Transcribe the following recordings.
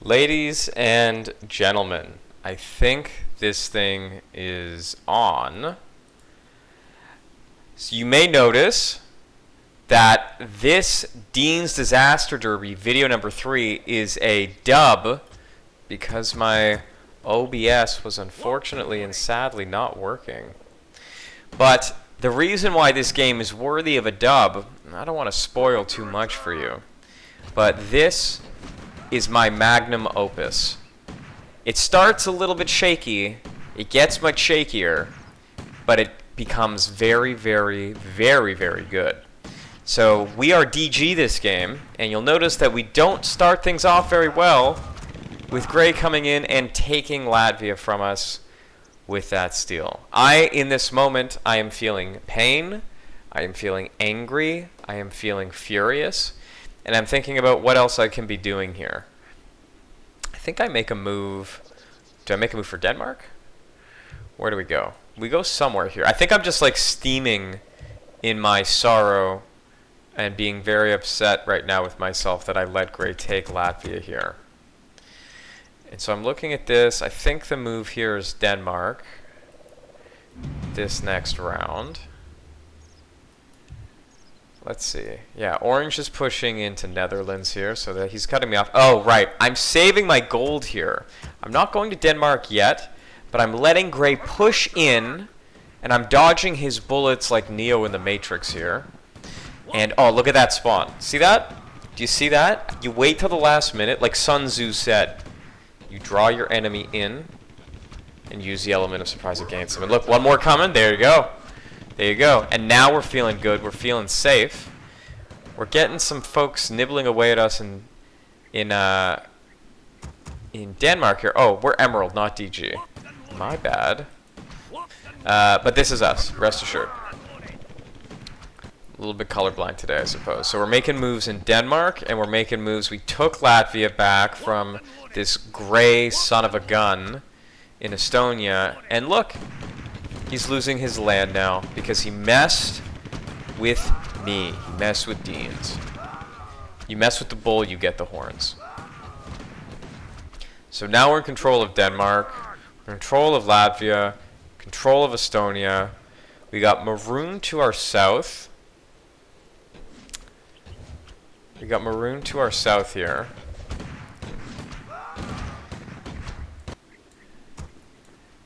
Ladies and gentlemen, I think this thing is on. So you may notice that this Deens Disaster Derby video number 3 is a dub because my OBS was unfortunately and sadly not working. But the reason why this game is worthy of a dub, I don't want to spoil too much for you, but this is my Magnum Opus. It starts a little bit shaky, it gets much shakier, but it becomes very, very, very, very good. So we are DG this game, and you'll notice that we don't start things off very well with Gray coming in and taking Latvia from us with that steal. In this moment, I am feeling pain, I am feeling angry, I am feeling furious, and I'm thinking about what else I can be doing here. I think I make a move. Do I make a move for Denmark? Where do we go? We go somewhere here. I think I'm just like steaming in my sorrow and being very upset right now with myself that I let Gray take Latvia here. And so I'm looking at this. I think the move here is Denmark this next round. Let's see. Yeah, Orange is pushing into Netherlands here, so that he's cutting me off. Oh, right. I'm saving my gold here. I'm not going to Denmark yet, but I'm letting Gray push in, and I'm dodging his bullets like Neo in the Matrix here. And, oh, look at that spawn. See that? Do you see that? You wait till the last minute, like Sun Tzu said. You draw your enemy in and use the element of surprise against him. And look, one more coming. There you go. There you go. And now we're feeling good. We're feeling safe. We're getting some folks nibbling away at us in Denmark here. Oh, we're Emerald, not DG. My bad. But this is us, rest assured. A little bit colorblind today, I suppose. So we're making moves in Denmark, and we're making moves. We took Latvia back from this Gray son of a gun in Estonia. And look, he's losing his land now because he messed with me. He messed with Deens. You mess with the bull, you get the horns. So now we're in control of Denmark, we're in control of Latvia, control of Estonia. We got Maroon to our south. We got Maroon to our south here.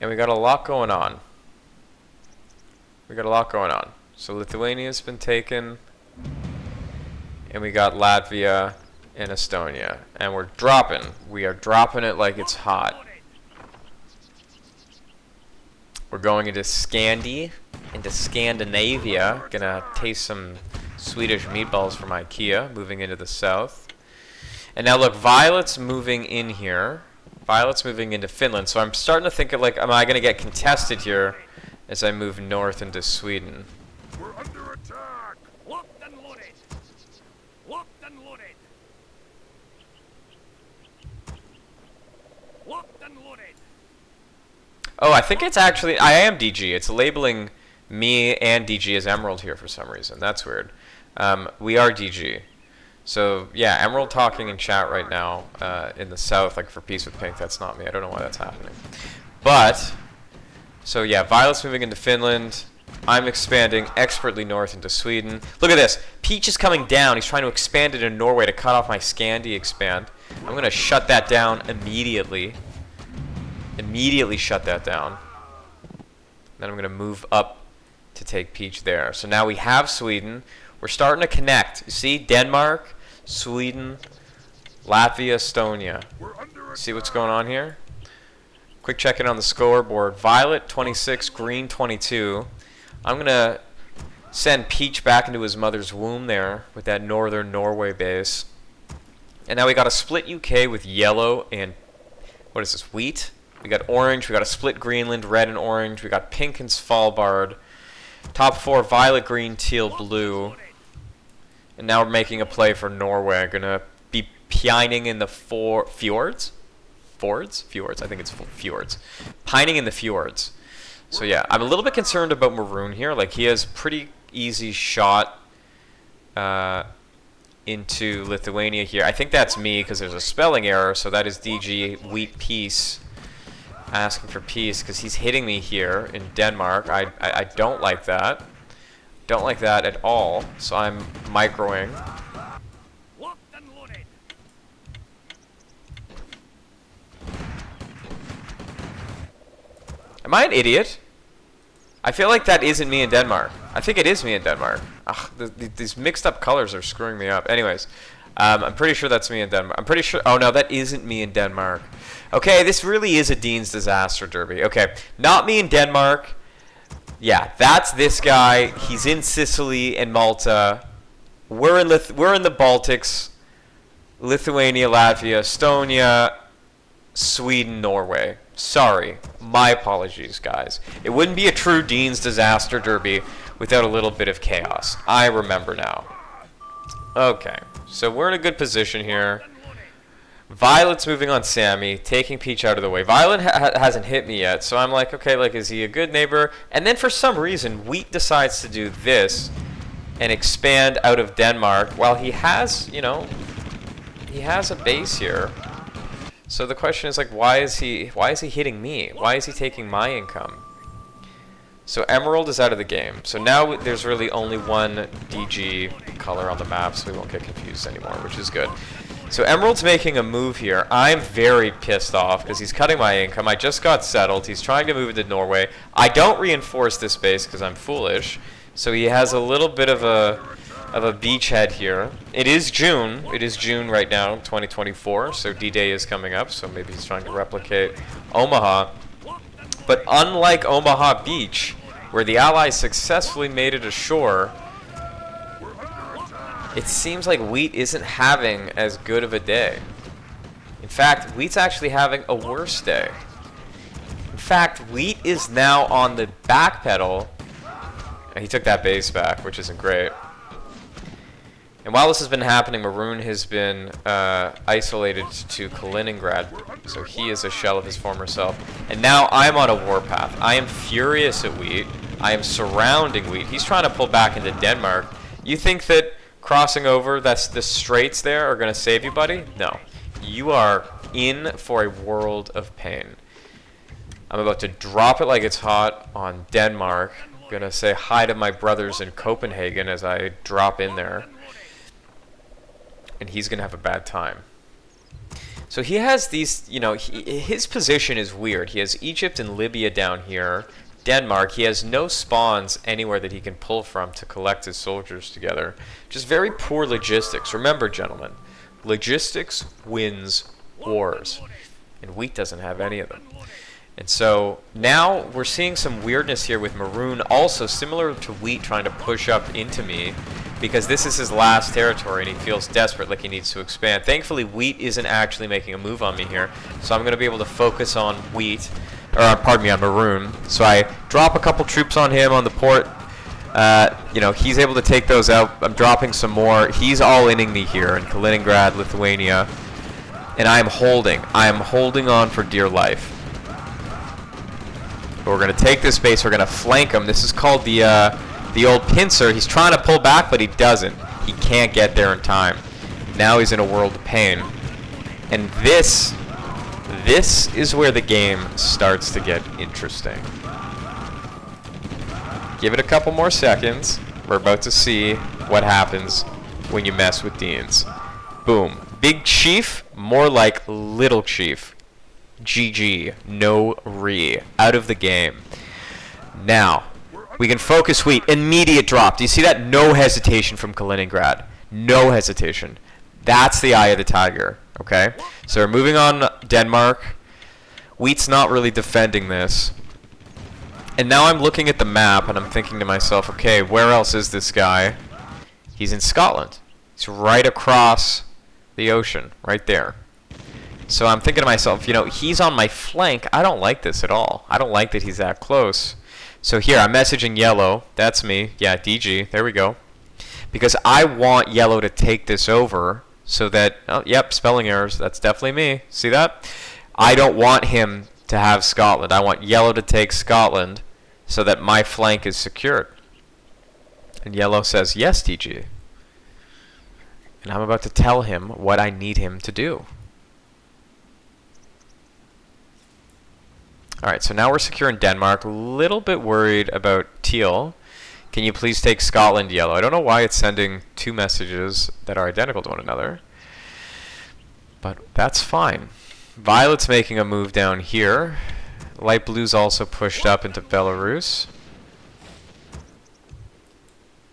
And we got a lot going on. We got a lot going on. So Lithuania's been taken. And we got Latvia and Estonia. And we're dropping. We are dropping it like it's hot. We're going into Scandinavia. Gonna taste some Swedish meatballs from IKEA. Moving into the south. And now look, Violet's moving in here. Violet's moving into Finland. So I'm starting to think of like, am I going to get contested here as I move north into Sweden? We're under attack! Locked and loaded! Locked and loaded! Locked and loaded! Oh, I think it's actually, I am DG. It's labeling me and DG as Emerald here for some reason. That's weird. We are DG. So, yeah, Emerald talking in chat right now in the south, like for Peace with Pink. That's not me. I don't know why that's happening. But, so yeah, Violet's moving into Finland. I'm expanding expertly north into Sweden. Look at this. Peach is coming down. He's trying to expand it in Norway to cut off my Scandi expand. I'm going to shut that down immediately. Immediately shut that down. Then I'm going to move up to take Peach there. So now we have Sweden. We're starting to connect. You see? Denmark, Sweden, Latvia, Estonia. See what's going on here? Quick check-in on the scoreboard. Violet, 26, Green, 22. I'm going to send Peach back into his mother's womb there with that northern Norway base. And now we got a split UK with yellow and, what is this, wheat? We got orange. We got a split Greenland, red and orange. We got pink and Svalbard. Top 4, violet, green, teal, blue. And now we're making a play for Norway. I'm going to be pining in the fjords? Fjords? I think it's fjords. Pining in the fjords. So yeah, I'm a little bit concerned about Maroon here. Like, he has pretty easy shot into Lithuania here. I think that's me because there's a spelling error, so that is DG Wheat Peace asking for peace because he's hitting me here in Denmark. I don't like that. Don't like that at all, so I'm microing. Locked and loaded. Am I an idiot? I feel like that isn't me in Denmark. I think it is me in Denmark. Ugh, these mixed up colors are screwing me up. Anyways, I'm pretty sure that's me in Denmark. I'm pretty sure... Oh, no, that isn't me in Denmark. Okay, this really is a Deens Disaster Derby. Okay, not me in Denmark. Yeah, that's this guy. He's in Sicily and Malta. We're in the Baltics. Lithuania, Latvia, Estonia, Sweden, Norway. Sorry. My apologies, guys. It wouldn't be a true Deens Disaster Derby without a little bit of chaos. I remember now. Okay, so we're in a good position here. Violet's moving on Sammy, taking Peach out of the way. Violet hasn't hit me yet, so I'm like, okay, like, is he a good neighbor? And then for some reason, Wheat decides to do this and expand out of Denmark while he has, you know, he has a base here. So the question is, like, why is he hitting me? Why is he taking my income? So Emerald is out of the game. So now there's really only one DG color on the map, so we won't get confused anymore, which is good. So Emerald's making a move here. I'm very pissed off because he's cutting my income. I just got settled. He's trying to move into Norway. I don't reinforce this base because I'm foolish. So he has a little bit of a beachhead here. It is June. It is June right now, 2024. So D-Day is coming up. So maybe he's trying to replicate Omaha. But unlike Omaha Beach, where the Allies successfully made it ashore, it seems like Wheat isn't having as good of a day. In fact, Wheat's actually having a worse day. In fact, Wheat is now on the back pedal. He took that base back, which isn't great. And while this has been happening, Maroon has been isolated to Kaliningrad. So he is a shell of his former self. And now I'm on a warpath. I am furious at Wheat. I am surrounding Wheat. He's trying to pull back into Denmark. You think that crossing over, that's the straits there, are going to save you, buddy? No. You are in for a world of pain. I'm about to drop it like it's hot on Denmark. I'm going to say hi to my brothers in Copenhagen as I drop in there. And he's going to have a bad time. So he has these, you know, his position is weird. He has Egypt and Libya down here. Denmark, he has no spawns anywhere that he can pull from to collect his soldiers together. Just very poor logistics. Remember, gentlemen, logistics wins wars. And Wheat doesn't have any of them. And so now we're seeing some weirdness here with Maroon, also similar to Wheat trying to push up into me, because this is his last territory and he feels desperate, like he needs to expand. Thankfully, Wheat isn't actually making a move on me here, so I'm going to be able to focus on Wheat. Or, pardon me, on Maroon. So I drop a couple troops on him on the port. You know, he's able to take those out. I'm dropping some more. He's all-inning me here in Kaliningrad, Lithuania. And I am holding. I am holding on for dear life. But we're going to take this base. We're going to flank him. This is called the old pincer. He's trying to pull back, but he doesn't. He can't get there in time. Now he's in a world of pain. And this is where the game starts to get interesting. Give it a couple more seconds. We're about to see what happens when you mess with Deens. Boom. Big Chief, more like Little Chief. GG. No re. Out of the game. Now, we can focus Wheat. Immediate drop. Do you see that? No hesitation from Kaliningrad. No hesitation. That's the eye of the tiger. Okay? So we're moving on Denmark. Wheat's not really defending this. And now I'm looking at the map and I'm thinking to myself, okay, where else is this guy? He's in Scotland. He's right across the ocean, right there. So I'm thinking to myself, you know, he's on my flank. I don't like this at all. I don't like that he's that close. So here, I'm messaging Yellow. That's me. Yeah, DG. There we go. Because I want Yellow to take this over so that... Oh, yep, spelling errors. That's definitely me. See that? I don't want him to have Scotland. I want Yellow to take Scotland so that my flank is secured. And Yellow says, yes, DG. And I'm about to tell him what I need him to do. Alright, so now we're secure in Denmark. A little bit worried about teal. Can you please take Scotland, yellow? I don't know why it's sending two messages that are identical to one another. But that's fine. Violet's making a move down here. Light blue's also pushed up into Belarus.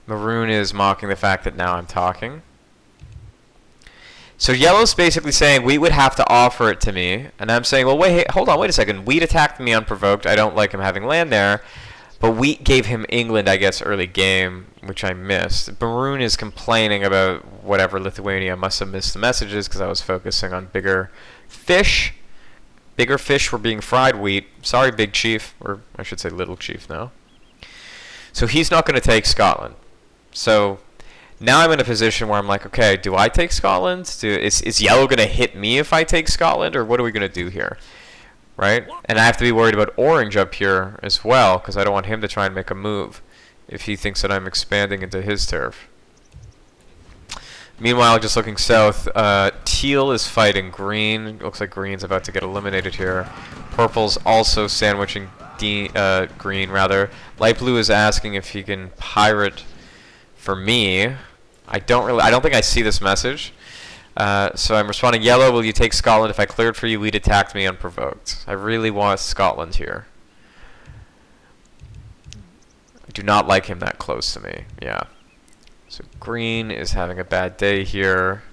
Maroon is mocking the fact that now I'm talking. So yellow's basically saying wheat would have to offer it to me. And I'm saying, well, wait, hey, hold on, wait a second. Wheat attacked me unprovoked. I don't like him having land there. But wheat gave him England, I guess, early game, which I missed. Maroon is complaining about whatever Lithuania must have missed the messages because I was focusing on bigger fish. Bigger fish were being fried, wheat. Sorry, big chief. Or I should say little chief now. So he's not going to take Scotland. So now I'm in a position where I'm like, okay, do I take Scotland? Is yellow going to hit me if I take Scotland? Or what are we going to do here? Right? And I have to be worried about orange up here as well, because I don't want him to try and make a move if he thinks that I'm expanding into his turf. Meanwhile, just looking south, teal is fighting green. Looks like green's about to get eliminated here. Purple's also sandwiching green, rather. Light blue is asking if he can pirate for me. I don't think I see this message. So I'm responding, yellow, will you take Scotland? If I cleared for you, we'd attacked me unprovoked. I really want Scotland here. I do not like him that close to me. Yeah. So green is having a bad day here.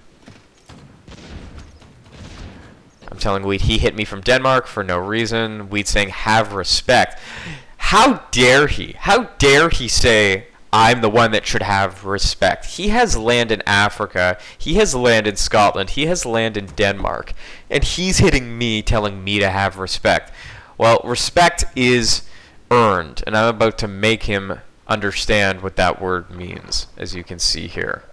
I'm telling wheat he hit me from Denmark for no reason. Wheat saying have respect. How dare he? How dare he say I'm the one that should have respect? He has land in Africa. He has land in Scotland. He has land in Denmark. And he's hitting me, telling me to have respect. Well, respect is earned. And I'm about to make him understand what that word means, as you can see here.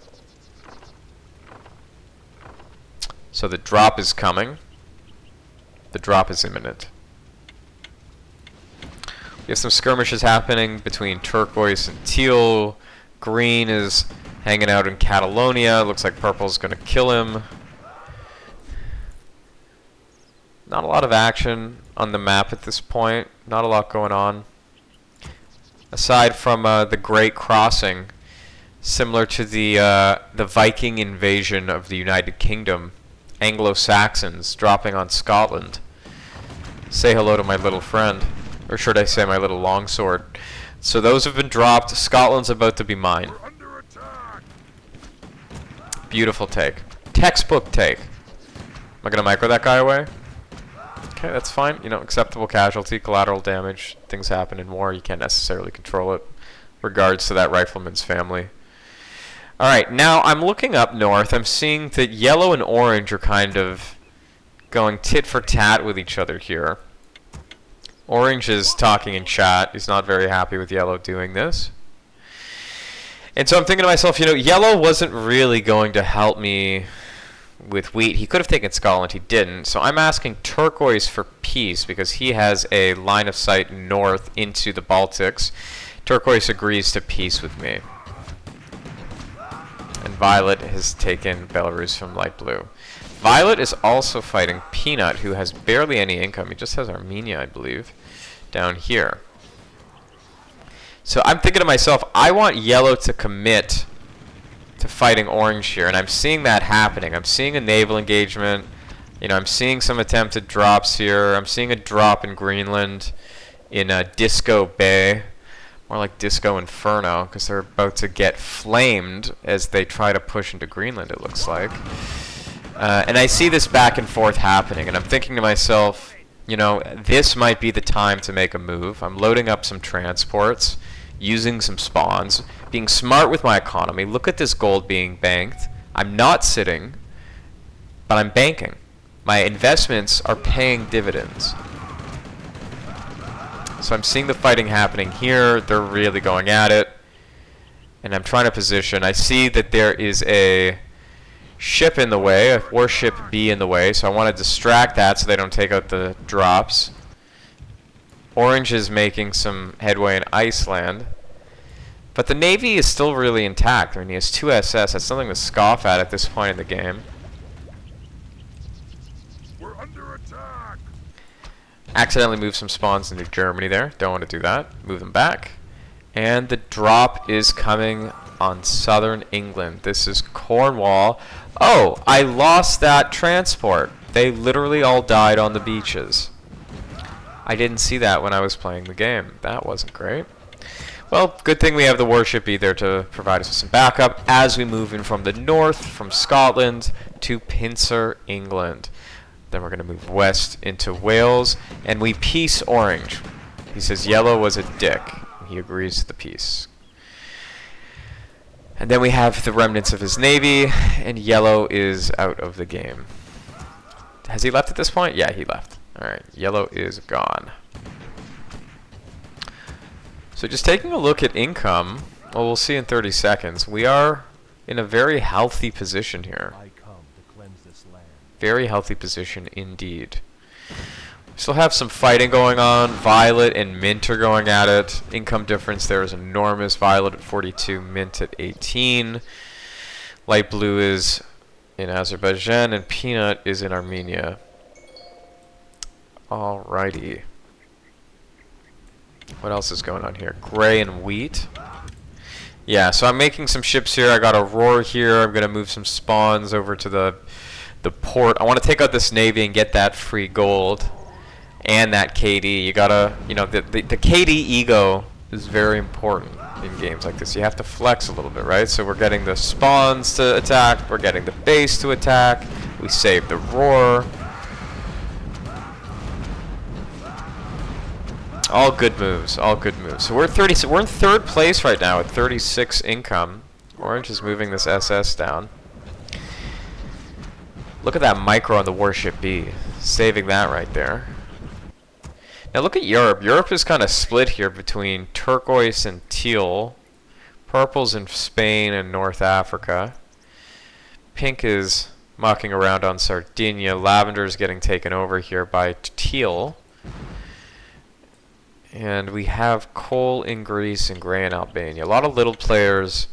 So the drop is coming. The drop is imminent. We have some skirmishes happening between turquoise and teal. Green is hanging out in Catalonia. Looks like purple's going to kill him. Not a lot of action on the map at this point. Not a lot going on. Aside from the Great Crossing, similar to the Viking invasion of the United Kingdom, Anglo-Saxons dropping on Scotland. Say hello to my little friend. Or should I say my little longsword. So those have been dropped. Scotland's about to be mine. We're under attack. Beautiful take. Textbook take. Am I going to micro that guy away? Okay, that's fine. You know, acceptable casualty, collateral damage. Things happen in war. You can't necessarily control it. Regards to that rifleman's family. Alright, now I'm looking up north. I'm seeing that yellow and orange are kind of going tit for tat with each other here. Orange is talking in chat. He's not very happy with yellow doing this. And so I'm thinking to myself, you know, yellow wasn't really going to help me with wheat. He could have taken Scotland. He didn't. So I'm asking turquoise for peace because he has a line of sight north into the Baltics. Turquoise agrees to peace with me. And violet has taken Belarus from light blue. Violet is also fighting Peanut, who has barely any income. He just has Armenia, I believe, down here. So I'm thinking to myself, I want yellow to commit to fighting orange here, and I'm seeing that happening. I'm seeing a naval engagement. You know, I'm seeing some attempted drops here. I'm seeing a drop in Greenland in Disco Bay. More like Disco Inferno, because they're about to get flamed as they try to push into Greenland, it looks like. And I see this back and forth happening, and I'm thinking to myself, you know, this might be the time to make a move. I'm loading up some transports, using some spawns, being smart with my economy. Look at this gold being banked. I'm not sitting, but I'm banking. My investments are paying dividends. So I'm seeing the fighting happening here. They're really going at it. And I'm trying to position. I see that there is a ship in the way, a warship B in the way, so I want to distract that so they don't take out the drops. Orange is making some headway in Iceland. But the Navy is still really intact. I mean, he has 2 SS. That's something to scoff at this point in the game. We're under attack. Accidentally moved some spawns into Germany there. Don't want to do that. Move them back. And the drop is coming on southern England. This is Cornwall. Oh, I lost that transport. They literally all died on the beaches. I didn't see that when I was playing the game. That wasn't great. Well, good thing we have the warship be there to provide us with some backup as we move in from the north, from Scotland to Pincer, England. Then we're going to move west into Wales, and we peace Orange. He says yellow was a dick. He agrees to the peace. And then we have the remnants of his navy, and yellow is out of the game. Has he left at this point? Yeah, he left. Alright, yellow is gone. So just taking a look at income, well, we'll see in 30 seconds. We are in a very healthy position here. I come to cleanse this land. Very healthy position indeed. We still have some fighting going on. Violet and Mint are going at it. Income difference there is enormous. Violet at 42, Mint at 18. Light blue is in Azerbaijan, and Peanut is in Armenia. Alrighty. What else is going on here? Gray and wheat. Yeah, so I'm making some ships here. I got a roar here. I'm going to move some spawns over to the port. I want to take out this navy and get that free gold and that KD. You gotta, you know, the KD ego is very important in games like this. You have to flex a little bit, right? So we're getting the spawns to attack. We're getting the base to attack. We save the roar. All good moves. All good moves. So we're 30. We're in 3rd place right now with 36 income. Orange is moving this SS down. Look at that micro on the warship B. Saving that right there. Now look at Europe. Europe is kind of split here between turquoise and teal. Purple's in Spain and North Africa. Pink is mucking around on Sardinia. Lavender's getting taken over here by teal. And we have coal in Greece and gray in Albania. A lot of little players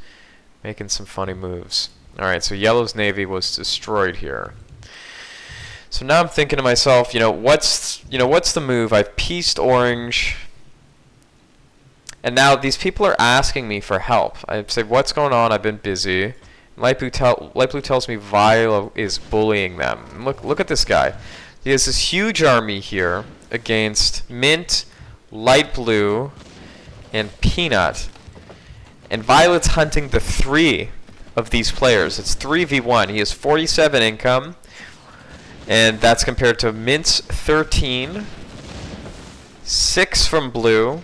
making some funny moves. Alright, so yellow's navy was destroyed here. So now I'm thinking to myself, what's the move? I've pieced orange. And now these people are asking me for help. I say, what's going on? I've been busy. Light blue tells me Viola is bullying them. And look at this guy. He has this huge army here against Mint, Light blue, and Peanut. And Violet's hunting the 3 of these players. It's 3v1. He has 47 income. And that's compared to Mint's 13. 6 from blue.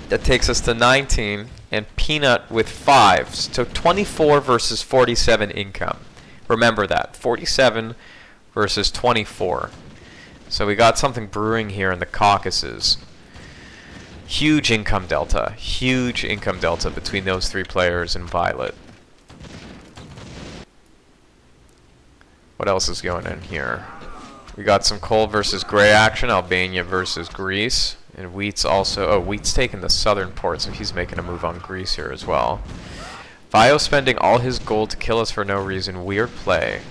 That takes us to 19. And Peanut with 5. So 24 versus 47 income. Remember that. 47 versus 24. So we got something brewing here in the Caucasus. Huge income delta. Huge income delta between those 3 players and Violet. What else is going on here? We got some coal versus gray action. Albania versus Greece. And wheat's also... Oh, wheat's taking the southern port, so he's making a move on Greece here as well. Vio spending all his gold to kill us for no reason. Weird play.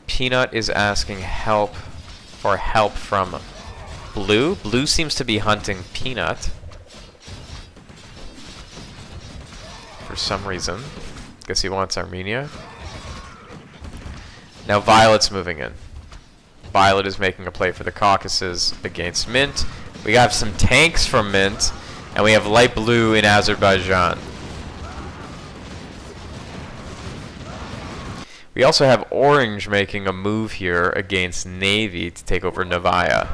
Peanut is asking help from blue. Blue seems to be hunting Peanut for some reason. Guess he wants Armenia. Now Violet's moving in. Violet is making a play for the Caucasus against Mint. We have some tanks from Mint, and we have light blue in Azerbaijan. We also have orange making a move here against Navy to take over Novaya.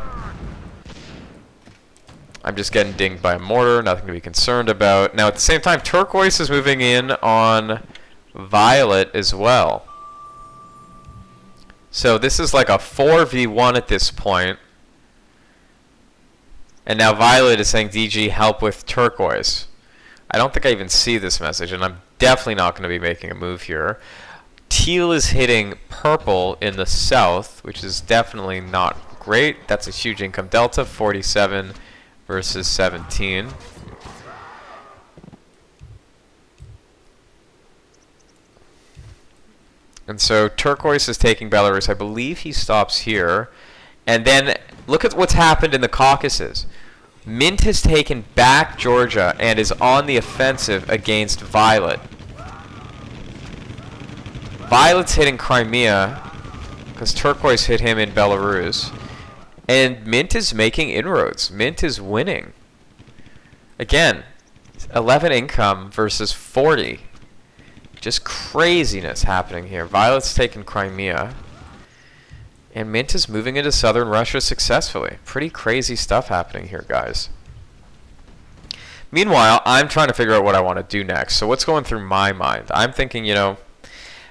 I'm just getting dinged by a mortar, nothing to be concerned about. Now at the same time, turquoise is moving in on Violet as well. So this is like a 4v1 at this point. And now Violet is saying, DG, help with turquoise. I don't think I even see this message, and I'm definitely not going to be making a move here. Teal is hitting purple in the south, which is definitely not great. That's a huge income delta, 47 versus 17. And so Turquoise is taking Belarus. I believe he stops here. And then look at what's happened in the Caucasus. Mint has taken back Georgia and is on the offensive against Violet. Violet's hitting Crimea because Turquoise hit him in Belarus. And Mint is making inroads. Mint is winning. Again, 11 income versus 40. Just craziness happening here. Violet's taken Crimea. And Mint is moving into southern Russia successfully. Pretty crazy stuff happening here, guys. Meanwhile, I'm trying to figure out what I want to do next. So what's going through my mind? I'm thinking, you know,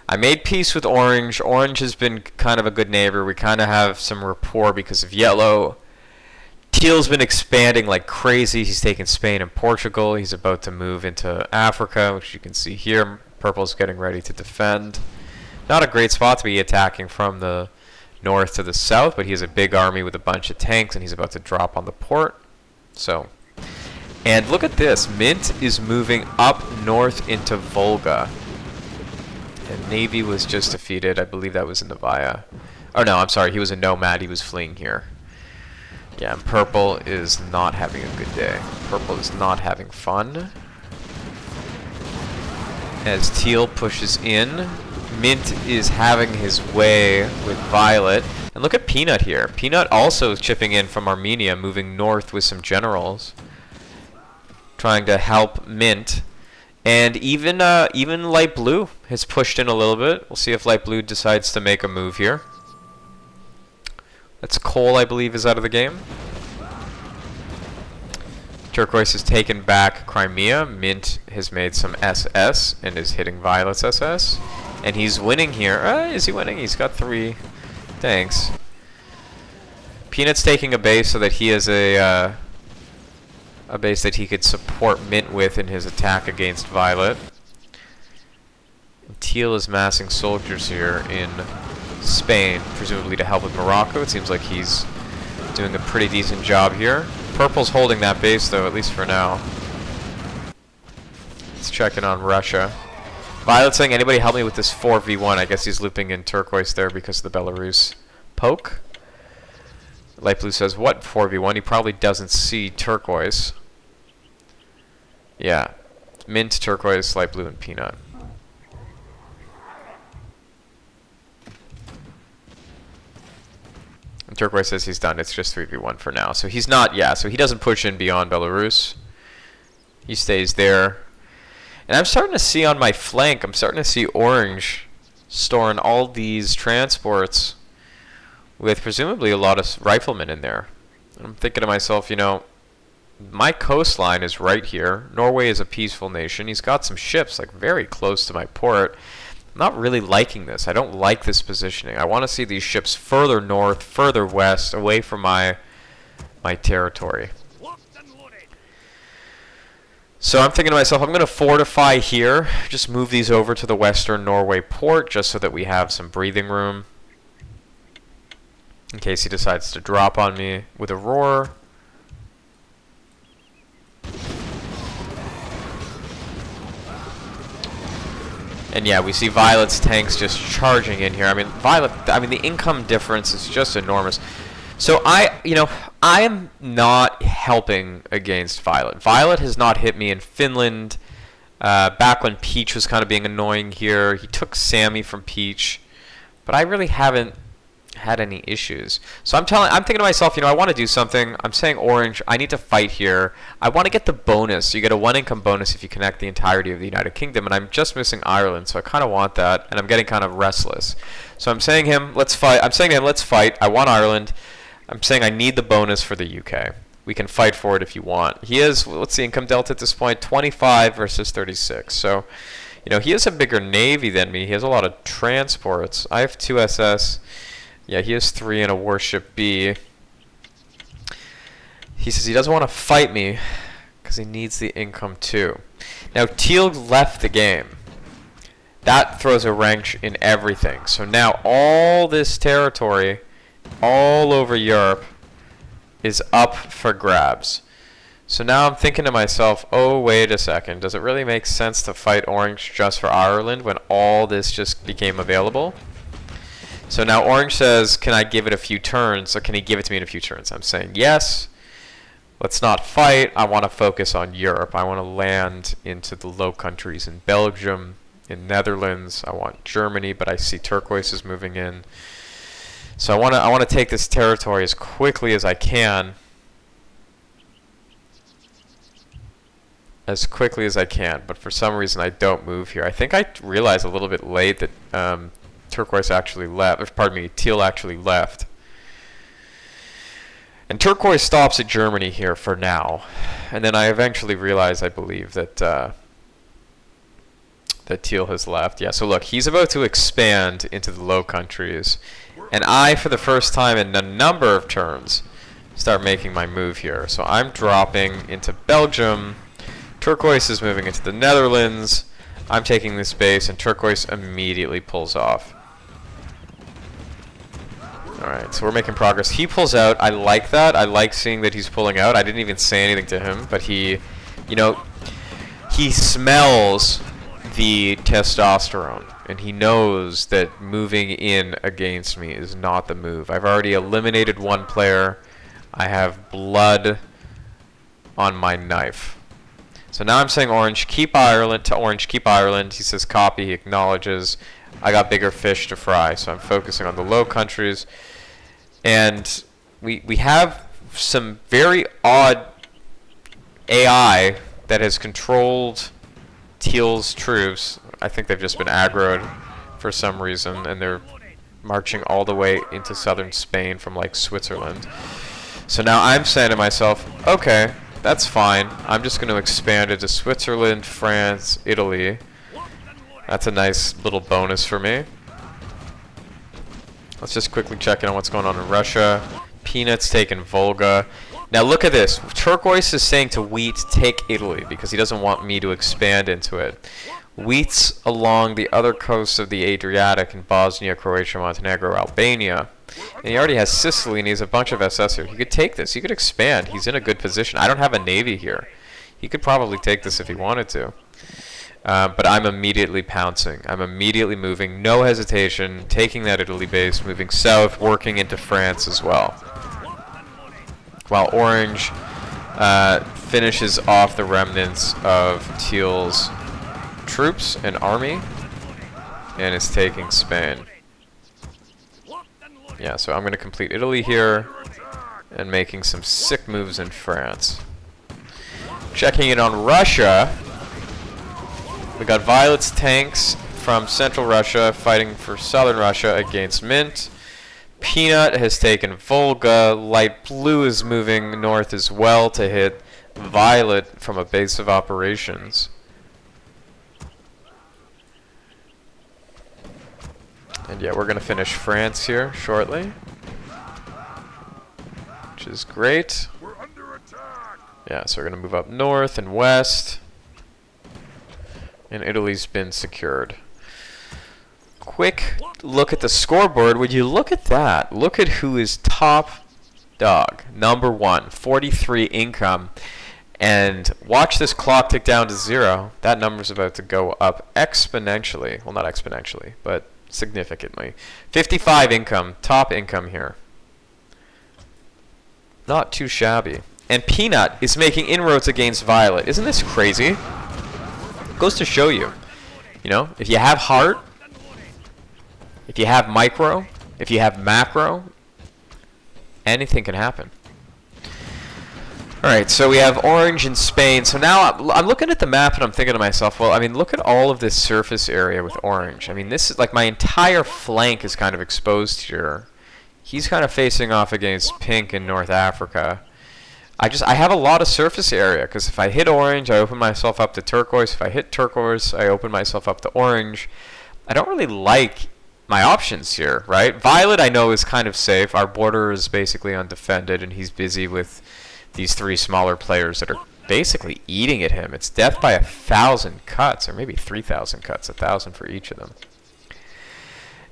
I made peace with Orange. Orange has been kind of a good neighbor. We kind of have some rapport because of Yellow. Teal's been expanding like crazy. He's taken Spain and Portugal. He's about to move into Africa, which you can see here. Purple's getting ready to defend. Not a great spot to be attacking from the north to the south, but he has a big army with a bunch of tanks, and he's about to drop on the port. So, and look at this. Mint is moving up north into Volga. And Navy was just defeated. I believe that was in Novaya. Oh no, I'm sorry. He was a nomad. He was fleeing here. Yeah, and Purple is not having a good day. Purple is not having fun. As Teal pushes in, Mint is having his way with Violet. And look at Peanut here. Peanut also chipping in from Armenia, moving north with some generals, trying to help Mint. And even Light Blue has pushed in a little bit. We'll see if Light Blue decides to make a move here. That's Cole, I believe, is out of the game. Turquoise has taken back Crimea. Mint has made some SS and is hitting Violet's SS. And he's winning here. Is he winning? He's got 3. Thanks. Peanut's taking a base so that he has a base that he could support Mint with in his attack against Violet. And Teal is massing soldiers here in Spain, presumably to help with Morocco. It seems like he's doing a pretty decent job here. Purple's holding that base, though, at least for now. Let's check in on Russia. Violet's saying, anybody help me with this 4v1? I guess he's looping in Turquoise there because of the Belarus poke. Light Blue says, what 4v1? He probably doesn't see Turquoise. Yeah. Mint, Turquoise, Light Blue, and Peanut. And Turquoise says he's done. It's just 3v1 for now. So he's not, yeah, so he doesn't push in beyond Belarus. He stays there. And I'm starting to see on my flank, I'm starting to see Orange storing all these transports with presumably a lot of riflemen in there. And I'm thinking to myself, you know, my coastline is right here. Norway is a peaceful nation. He's got some ships like very close to my port. I'm not really liking this. I don't like this positioning. I want to see these ships further north, further west, away from my territory. So I'm thinking to myself, I'm going to fortify here, just move these over to the western Norway port, just so that we have some breathing room in case he decides to drop on me with a roar. And yeah, we see Violet's tanks just charging in here. I mean, the income difference is just enormous. So I am not helping against Violet. Violet has not hit me in Finland. Back when Peach was kind of being annoying here, he took Sammy from Peach, but I really haven't had any issues. So I'm thinking to myself, you know, I want to do something. I'm saying Orange, I need to fight here. I want to get the bonus. You get a 1 income bonus if you connect the entirety of the United Kingdom, and I'm just missing Ireland, so I kind of want that, and I'm getting kind of restless. So I'm saying him, let's fight. I want Ireland. I'm saying I need the bonus for the UK. We can fight for it if you want. He is, what's the income delta at this point? 25 versus 36. So, you know, he has a bigger navy than me. He has a lot of transports. I have 2 SS. Yeah, he has 3 and a warship B. He says he doesn't want to fight me because he needs the income too. Now, Teal left the game. That throws a wrench in everything. So now all this territory all over Europe is up for grabs. So now I'm thinking to myself, oh, wait a second. Does it really make sense to fight Orange just for Ireland when all this just became available? So now Orange says, can I give it a few turns? So can he give it to me in a few turns? I'm saying yes. Let's not fight. I want to focus on Europe. I want to land into the Low Countries in Belgium, in Netherlands. I want Germany, but I see turquoise is moving in. So I want to take this territory as quickly as I can. As quickly as I can, but for some reason I don't move here. I think I realized a little bit late that turquoise actually left. Or pardon me, teal actually left. And turquoise stops at Germany here for now. And then I eventually realized, I believe, that that teal has left. Yeah, so look, he's about to expand into the Low Countries. And I, for the first time in a number of turns, start making my move here. So I'm dropping into Belgium. Turquoise is moving into the Netherlands. I'm taking this base, and turquoise immediately pulls off. Alright, so we're making progress. He pulls out. I like that. I like seeing that he's pulling out. I didn't even say anything to him, but he, you know, he smells the testosterone, and he knows that moving in against me is not the move. I've already eliminated one player. I have blood on my knife. So now I'm saying Orange, keep Ireland, to Orange, keep Ireland. He says copy, he acknowledges. I got bigger fish to fry, so I'm focusing on the Low Countries. And we have some very odd AI that has controlled Teal's troops. I think they've just been aggroed for some reason, and they're marching all the way into southern Spain from like Switzerland. So now I'm saying to myself, okay, that's fine. I'm just going to expand into Switzerland, France, Italy. That's a nice little bonus for me. Let's just quickly check in on what's going on in Russia. Peanut's taking Volga. Now look at this. Turquoise is saying to Wheat, take Italy, because he doesn't want me to expand into it. Wheat's along the other coast of the Adriatic in Bosnia, Croatia, Montenegro, Albania. And he already has Sicily, and he has a bunch of SS here. He could take this. He could expand. He's in a good position. I don't have a navy here. He could probably take this if he wanted to. But I'm immediately pouncing. I'm immediately moving, no hesitation, taking that Italy base, moving south, working into France as well. While Orange finishes off the remnants of Teal's troops and army, and is taking Spain. Yeah, so I'm going to complete Italy here, and making some sick moves in France. Checking in on Russia. We got Violet's tanks from Central Russia fighting for Southern Russia against Mint. Peanut has taken Volga. Light Blue is moving north as well to hit Violet from a base of operations. And yeah, we're going to finish France here shortly, which is great. We're under attack. Yeah, so we're going to move up north and west. And Italy's been secured. Quick look at the scoreboard. Would you look at that? Look at who is top dog. Number one, 43 income. And watch this clock tick down to 0. That number's about to go up exponentially. Well, not exponentially, but significantly. 55 income, top income here. Not too shabby. And Peanut is making inroads against Violet. Isn't this crazy? Goes to show you, you know, if you have heart, if you have micro, if you have macro, anything can happen. Alright, so we have Orange in Spain. So now I'm looking at the map and I'm thinking to myself, well, I mean, look at all of this surface area with Orange. I mean, this is like my entire flank is kind of exposed here. He's kind of facing off against Pink in North Africa. I have a lot of surface area, because if I hit Orange, I open myself up to Turquoise. If I hit Turquoise, I open myself up to Orange. I don't really like my options here, right? Violet, I know, is kind of safe. Our border is basically undefended, and he's busy with these 3 smaller players that are basically eating at him. It's death by 1,000 cuts, or maybe 3,000 cuts, 1,000 for each of them.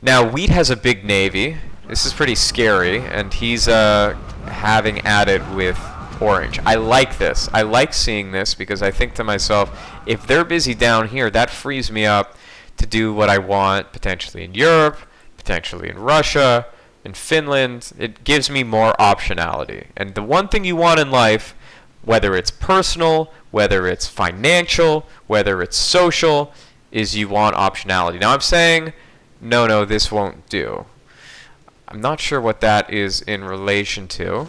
Now, Wheat has a big navy. This is pretty scary, and he's having at it with orange. I like this. I like seeing this because I think to myself, if they're busy down here, that frees me up to do what I want, potentially in Europe, potentially in Russia, in Finland. It gives me more optionality. And the one thing you want in life, whether it's personal, whether it's financial, whether it's social, is you want optionality. Now I'm saying, no, this won't do. I'm not sure what that is in relation to.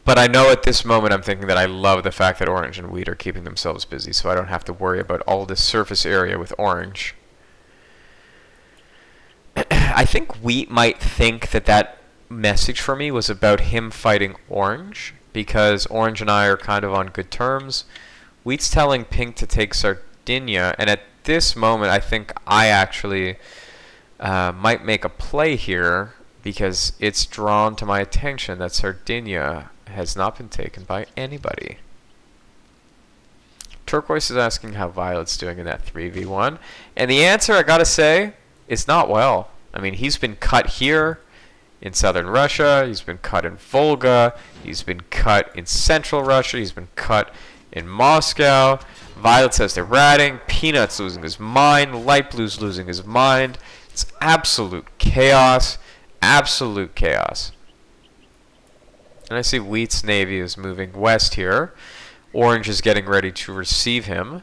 But I know at this moment I'm thinking that I love the fact that orange and wheat are keeping themselves busy, so I don't have to worry about all this surface area with orange. I think wheat might think that that message for me was about him fighting orange, because orange and I are kind of on good terms. Wheat's telling pink to take Sardinia, and at this moment I think I actually might make a play here, because it's drawn to my attention that Sardinia has not been taken by anybody. Turquoise is asking how Violet's doing in that 3v1, and the answer, I gotta say, is not well. I mean, he's been cut here in southern Russia, he's been cut in Volga, he's been cut in central Russia, he's been cut in Moscow. Violet says they're ratting, Peanut's losing his mind, Light Blue's losing his mind. It's absolute chaos. Absolute chaos. And I see Wheat's navy is moving west here. Orange is getting ready to receive him.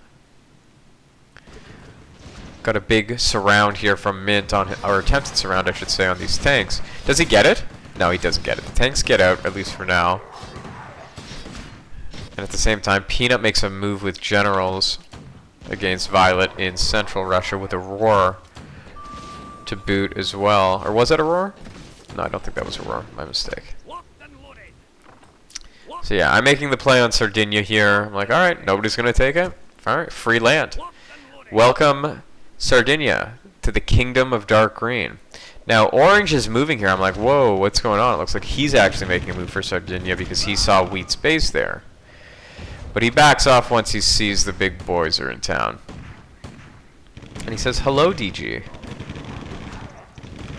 Got a big surround here from Mint on, or attempted surround I should say, on these tanks. Does he get it? No, he doesn't get it. The tanks get out, at least for now. And at the same time, Peanut makes a move with generals against Violet in central Russia with a roar to boot as well. Or was that a roar? No, I don't think that was a roar. My mistake. So yeah, I'm making the play on Sardinia here. I'm like, alright, nobody's going to take it. Alright, free land. Welcome, Sardinia, to the Kingdom of Dark Green. Now, Orange is moving here. I'm like, whoa, what's going on? It looks like he's actually making a move for Sardinia because he saw Wheat's base there. But he backs off once he sees the big boys are in town. And he says, hello, DG.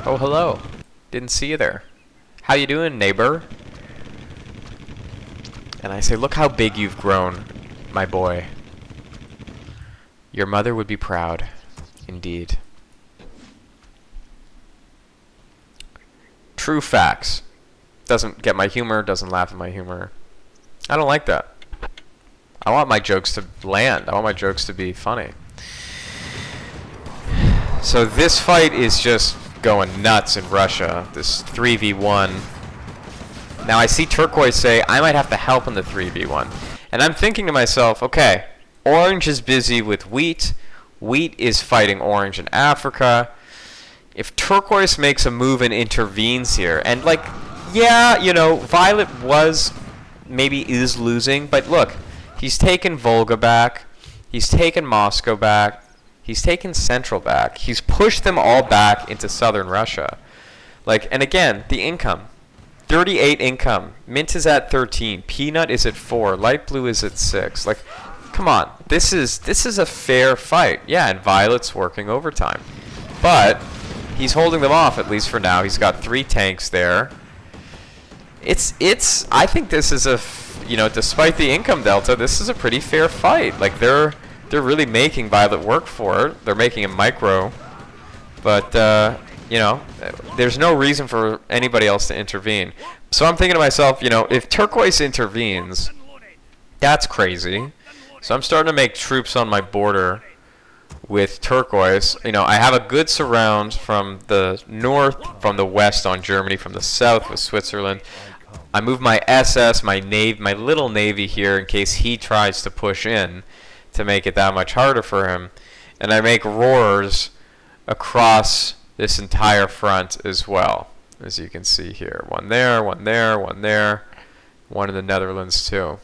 Oh, hello. Didn't see you there. How you doing, neighbor? And I say, look how big you've grown, my boy. Your mother would be proud, indeed. True facts. Doesn't get my humor, doesn't laugh at my humor. I don't like that. I want my jokes to land. I want my jokes to be funny. So this fight is just going nuts in Russia. This 3v1. Now I see Turquoise say, I might have to help in the 3v1. And I'm thinking to myself, okay, Orange is busy with Wheat. Wheat is fighting Orange in Africa. If Turquoise makes a move and intervenes here, and like, yeah, you know, Violet maybe is losing, but look, he's taken Volga back. He's taken Moscow back. He's taken Central back. He's pushed them all back into southern Russia. Like, and again, the income. 38 income. Mint is at 13. Peanut is at 4. Light Blue is at 6. Like, come on. This is a fair fight. Yeah, and Violet's working overtime. But he's holding them off, at least for now. He's got 3 tanks there. I think this is despite the income delta, this is a pretty fair fight. Like, they're really making Violet work for it. They're making a micro. But, there's no reason for anybody else to intervene. So I'm thinking to myself, if Turquoise intervenes, that's crazy. So I'm starting to make troops on my border with Turquoise. I have a good surround from the north, from the west on Germany, from the south with Switzerland. I move my SS, my little navy here in case he tries to push in to make it that much harder for him. And I make roars across this entire front as well, as you can see here. One there, one there, one there, one in the Netherlands too.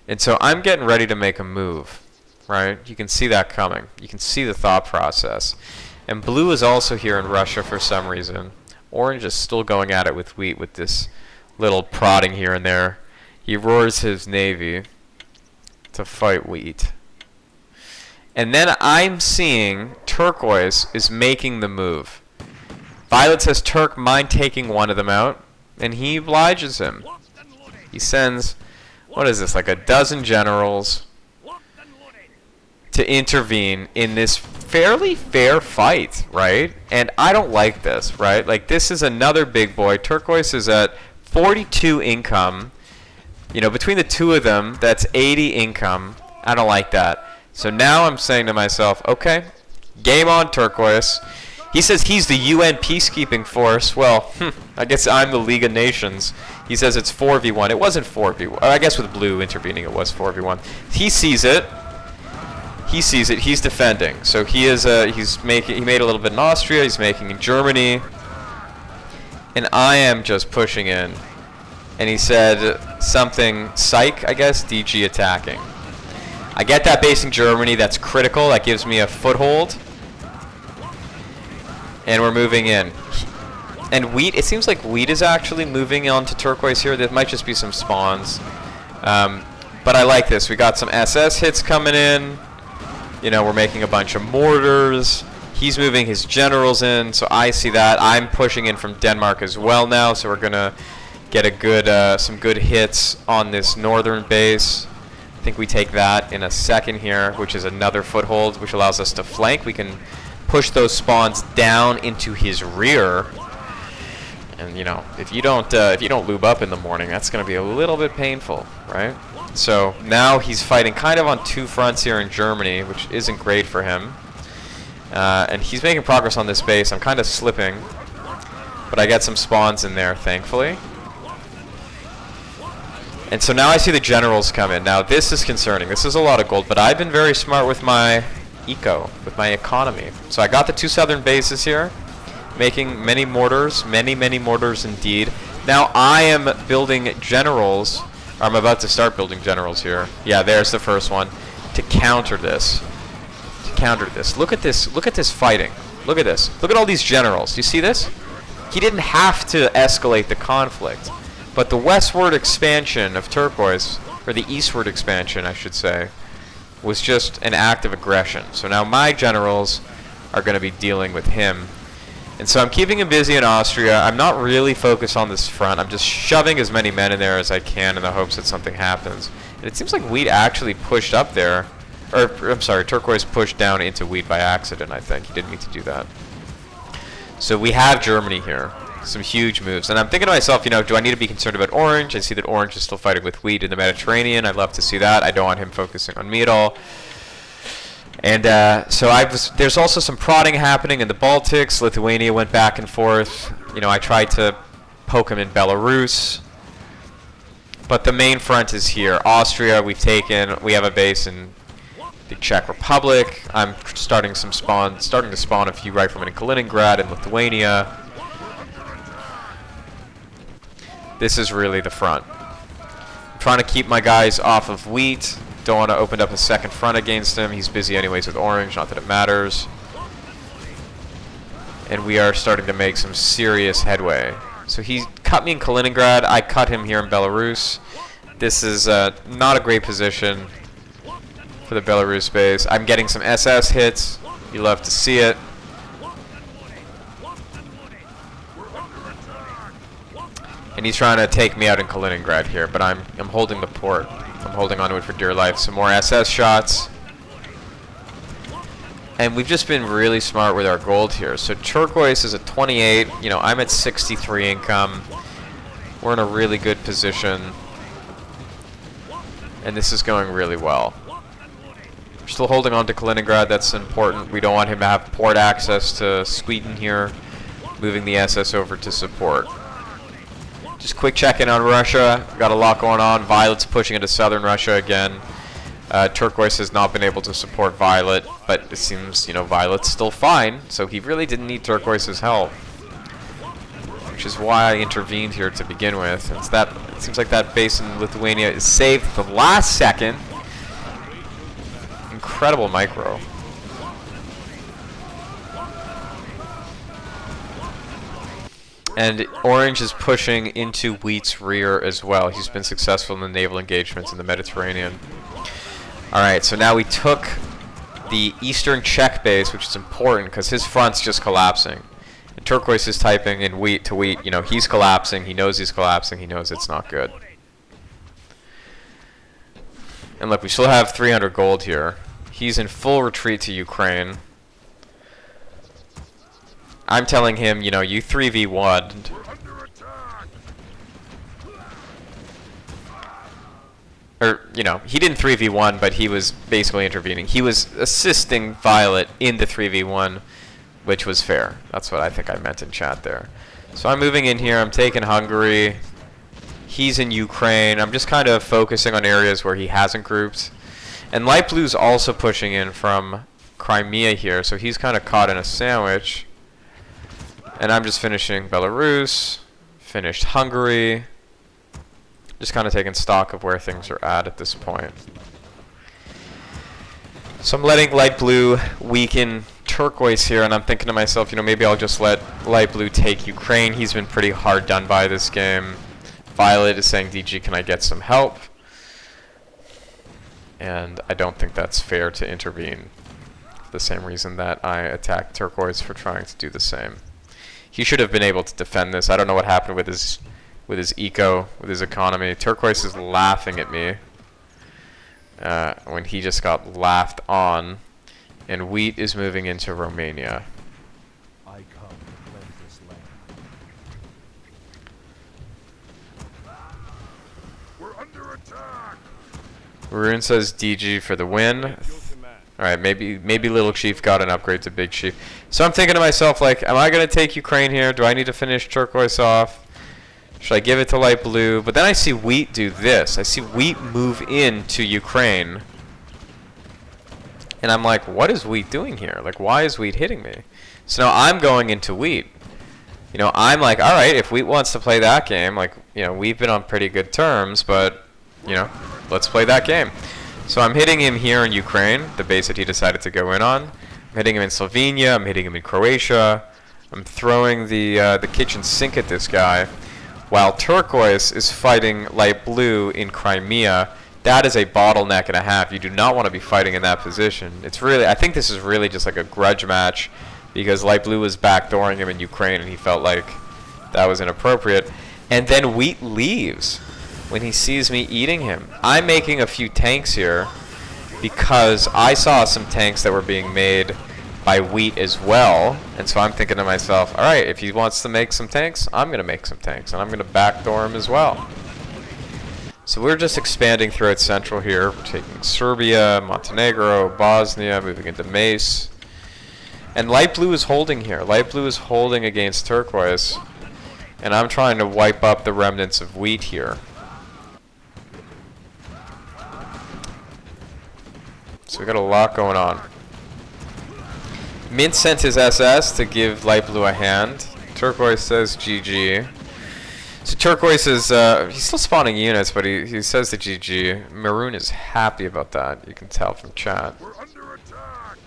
And so I'm getting ready to make a move, right? You can see that coming. You can see the thought process. And Blue is also here in Russia for some reason. Orange is still going at it with Wheat with this little prodding here and there. He roars his navy to fight Wheat. And then I'm seeing Turquoise is making the move. Violet says, Turk, mind taking one of them out? And he obliges him. He sends, what is this, like a dozen generals to intervene in this fairly fair fight, right? And I don't like this, right? Like, this is another big boy. Turquoise is at 42 income. You know, between the two of them, that's 80 income. I don't like that. So now I'm saying to myself, okay, game on, Turquoise. He says he's the UN peacekeeping force. Well, I guess I'm the League of Nations. He says it's 4v1. It wasn't 4v1. I guess with blue intervening, it was 4v1. He sees it. He sees it. He's defending. So he is. He made a little bit in Austria. He's making in Germany. And I am just pushing in. And he said something. Psych, I guess. DG attacking. I get that base in Germany. That's critical. That gives me a foothold. And we're moving in. And wheat, it seems like wheat is actually moving on to Turquoise here. There might just be some spawns. But I like this. We got some SS hits coming in. You know, we're making a bunch of mortars. He's moving his generals in, so I see that. I'm pushing in from Denmark as well now, so we're going to get a good, some good hits on this northern base. I think we take that in a second here, which is another foothold, which allows us to flank. We can push those spawns down into his rear. And you know, if you don't lube up in the morning, that's going to be a little bit painful, right? So now he's fighting kind of on two fronts here in Germany, which isn't great for him. And he's making progress on this base. I'm kind of slipping, but I get some spawns in there, thankfully. And so now I see the generals come in. Now this is concerning. This is a lot of gold, but I've been very smart with my with my economy. So I got the two southern bases here, making many mortars, many mortars indeed. Now I am building generals. I'm about to start building generals here. Yeah, there's the first one to counter this. Look at this. Look at this fighting. Look at this. Look at all these generals. Do you see this? He didn't have to escalate the conflict, but the westward expansion of Turquoise, or the eastward expansion, I should say, was just an act of aggression. So now my generals are going to be dealing with him. And so I'm keeping him busy in Austria. I'm not really focused on this front. I'm just shoving as many men in there as I can in the hopes that something happens. And it seems like wheat actually pushed up there. Or, I'm sorry, Turquoise pushed down into wheat by accident, I think. He didn't mean to do that. So we have Germany here. Some huge moves. And I'm thinking to myself, you know, do I need to be concerned about Orange? I see that Orange is still fighting with wheat in the Mediterranean. I'd love to see that. I don't want him focusing on me at all. And so there's also some prodding happening in the Baltics. Lithuania went back and forth. You know, I tried to poke him in Belarus. But the main front is here. Austria, we've taken. We have a base in the Czech Republic. I'm starting to spawn a few riflemen in Kaliningrad and Lithuania. This is really the front. I'm trying to keep my guys off of wheat. Don't want to open up a second front against him. He's busy anyways with Orange, not that it matters. And we are starting to make some serious headway. So he cut me in Kaliningrad. I cut him here in Belarus. This is not a great position for the Belarus base. I'm getting some SS hits. You love to see it. And he's trying to take me out in Kaliningrad here, but I'm holding the port. I'm holding onto it for dear life. Some more SS shots. And we've just been really smart with our gold here. So Turquoise is at 28. You know, I'm at 63 income. We're in a really good position. And this is going really well. We're still holding on to Kaliningrad. That's important. We don't want him to have port access to Sweden here. Moving the SS over to support. Just quick check-in on Russia. Got a lot going on. Violet's pushing into southern Russia again. Turquoise has not been able to support Violet, but it seems, you know, Violet's still fine, so he really didn't need Turquoise's help. Which is why I intervened here to begin with. It seems like that base in Lithuania is saved at the last second. Incredible micro. And Orange is pushing into Wheat's rear as well. He's been successful in the naval engagements in the Mediterranean. Alright, so now we took the eastern Czech base, which is important because his front's just collapsing. And Turquoise is typing in wheat to wheat. You know, he's collapsing. He knows he's collapsing. He knows it's not good. And look, we still have 300 gold here. He's in full retreat to Ukraine. I'm telling him, you know, you 3v1'd. Or, you know, he didn't 3v1, but he was basically intervening. He was assisting Violet in the 3v1, which was fair. That's what I think I meant in chat there. So I'm moving in here. I'm taking Hungary. He's in Ukraine. I'm just kind of focusing on areas where he hasn't grouped. And Light Blue's also pushing in from Crimea here, so he's kind of caught in a sandwich. And I'm just finishing Belarus, finished Hungary. Just kind of taking stock of where things are at this point. So I'm letting Light Blue weaken Turquoise here, and I'm thinking to myself, you know, maybe I'll just let Light Blue take Ukraine. He's been pretty hard done by this game. Violet is saying, DG, can I get some help? And I don't think that's fair to intervene. For the same reason that I attacked Turquoise for trying to do the same. He should have been able to defend this. I don't know what happened with his eco, with his economy. Turquoise is laughing at me when he just got laughed on. And wheat is moving into Romania. I come to cleanse this land. We're under attack. Rune says DG for the win. Alright, maybe Little Chief got an upgrade to Big Chief. So I'm thinking to myself, like, am I going to take Ukraine here? Do I need to finish Turquoise off? Should I give it to Light Blue? But then I see wheat do this. I see wheat move into Ukraine. And I'm like, what is wheat doing here? Like, why is wheat hitting me? So now I'm going into wheat. You know, I'm like, alright, if wheat wants to play that game, like, you know, we've been on pretty good terms, but, you know, let's play that game. So I'm hitting him here in Ukraine, the base that he decided to go in on. I'm hitting him in Slovenia. I'm hitting him in Croatia. I'm throwing the kitchen sink at this guy, while Turquoise is fighting Light Blue in Crimea. That is a bottleneck and a half. You do not want to be fighting in that position. It's really, I think this is really just like a grudge match, because Light Blue was backdooring him in Ukraine, and he felt like that was inappropriate. And then wheat leaves when he sees me eating him. I'm making a few tanks here because I saw some tanks that were being made by wheat as well. And so I'm thinking to myself, all right, if he wants to make some tanks, I'm going to make some tanks, and I'm going to backdoor him as well. So we're just expanding throughout Central here. We're taking Serbia, Montenegro, Bosnia, moving into Mace. And Light Blue is holding here. Light Blue is holding against Turquoise. And I'm trying to wipe up the remnants of wheat here. So we got a lot going on. Mint sent his SS to give Light Blue a hand. Turquoise says GG. So Turquoise is, he's still spawning units, but he says the GG. Maroon is happy about that. You can tell from chat. We're under attack.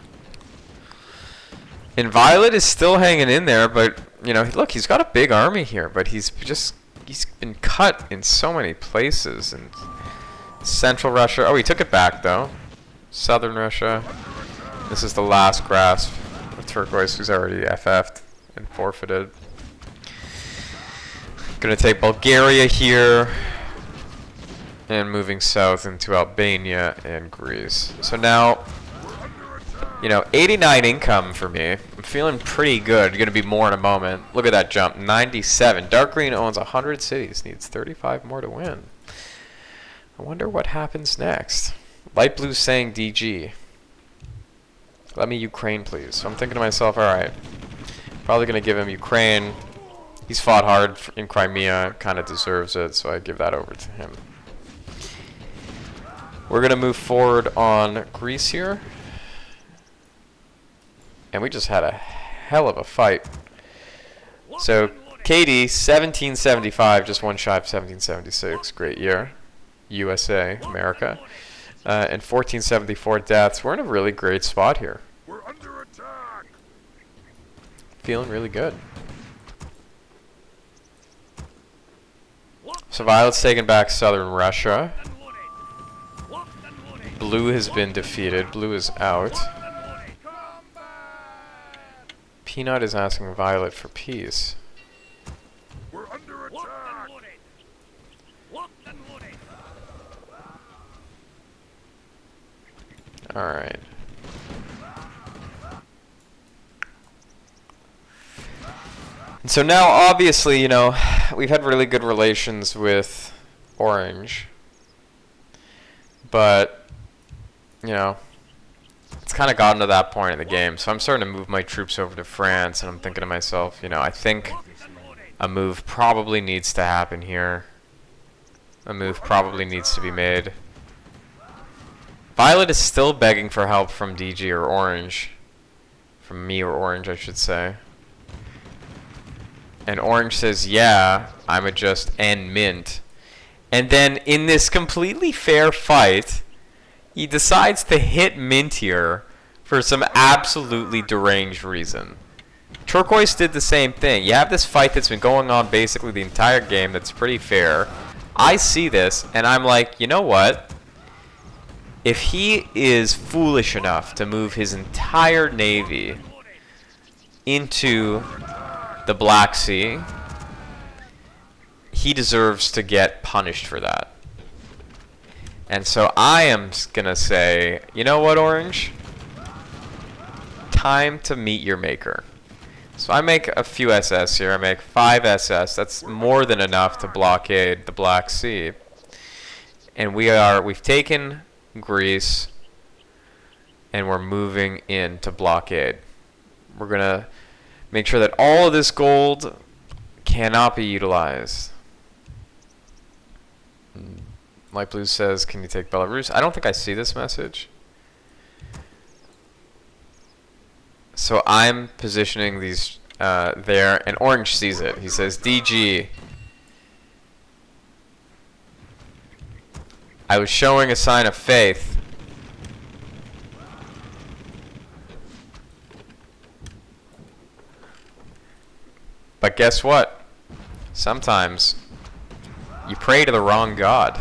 And Violet is still hanging in there, but, you know, look, he's got a big army here, but he's been cut in so many places. And Central Russia, oh, he took it back, though. Southern Russia. This is the last grasp of Turquoise, who's already FF'd and forfeited. Gonna take Bulgaria here, and moving south into Albania and Greece. So now, you know, 89 income for me. I'm feeling pretty good. Gonna be more in a moment. Look at that jump, 97. Dark Green owns 100 cities, needs 35 more to win. I wonder what happens next. Light Blue saying DG. Let me Ukraine, please. So I'm thinking to myself, alright, probably gonna give him Ukraine. He's fought hard in Crimea, kind of deserves it, so I give that over to him. We're going to move forward on Greece here. And we just had a hell of a fight. So, KD, 1775, just one shy of 1776. Great year. USA, America. And 1474 deaths. We're in a really great spot here. We're under attack. Feeling really good. So Violet's taken back Southern Russia. Blue has been defeated. Blue is out. Peanut is asking Violet for peace. We're under attack. Locked and loaded. Alright. And so now, obviously, you know, we've had really good relations with Orange. But, you know, it's kind of gotten to that point in the game. So I'm starting to move my troops over to France, and I'm thinking to myself, you know, I think a move probably needs to happen here. A move probably needs to be made. Violet is still begging for help from DG or Orange. From me or Orange, I should say. And Orange says, yeah, I'ma just end mint. And then in this completely fair fight, he decides to hit mint here for some absolutely deranged reason. Turquoise did the same thing. You have this fight that's been going on basically the entire game that's pretty fair. I see this, and I'm like, you know what? If he is foolish enough to move his entire navy into the Black Sea, he deserves to get punished for that. And so I am gonna say, you know what, Orange? Time to meet your maker. So I make a few SS here. I make 5 SS. That's more than enough to blockade the Black Sea. And we've taken Greece, and we're moving in to blockade. We're gonna make sure that all of this gold cannot be utilized. Light Blue says, can you take Belarus? I don't think I see this message. So I'm positioning these there, and Orange sees it. He says, DG, I was showing a sign of faith. But guess what? Sometimes you pray to the wrong god.